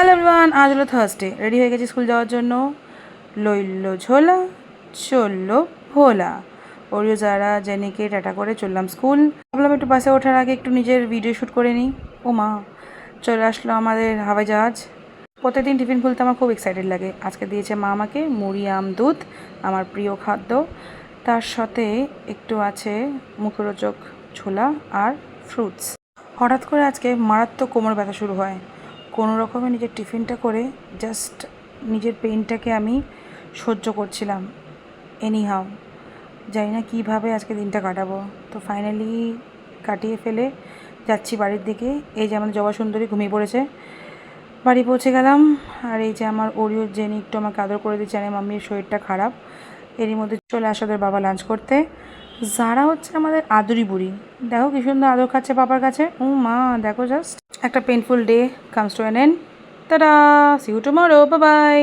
Hello everyone, আজ হলো Thursday. Ready হয়ে গেছি স্কুল যাওয়ার জন্য। লইল ঝোলা, চললো ভোলা। ওরিও যারা জেনিকে টাটা করে চললাম স্কুল। ভাবলাম একটু বাসে ওঠার আগে একটু নিজের ভিডিও শ্যুট করে নিই। ও মা, চলে আসলো আমাদের হাওয়াই জাহাজ। প্রত্যেকদিন টিফিন খুলতে আমার খুব এক্সাইটেড লাগে। আজকে দিয়েছে মা আমাকে মুড়ি, আম, দুধ, আমার প্রিয় খাদ্য। তার সাথে একটু আছে মুখরোচক ছোলা আর ফ্রুটস। হঠাৎ করে আজকে মারাত্মক কোমর ব্যথা শুরু হয়। কোনো রকমে নিজের টিফিনটা করে জাস্ট নিজের পেইনটাকে আমি সহ্য করছিলাম। এনিহাও জানি না কীভাবে আজকে দিনটা কাটাবো। তো ফাইনালি কাটিয়ে ফেলে যাচ্ছি বাড়ির দিকে। এই যে আমাদের জবা সুন্দরী ঘুমিয়ে পড়েছে। বাড়ি পৌঁছে গেলাম। আর এই যে আমার ওরিও জেনি একটু আমাকে আদর করে দিচ্ছে, আর মাম্মির শরীরটা খারাপ। এরই মধ্যে চলে আসে ওদের বাবা লাঞ্চ করতে। যারা হচ্ছে আমাদের আদুরি বুড়ি, দেখো কি সুন্দর আদর খাচ্ছে বাবার কাছে। ও মা, দেখো জাস্ট একটা painful day comes to an end. Tata, see you tomorrow, bye by.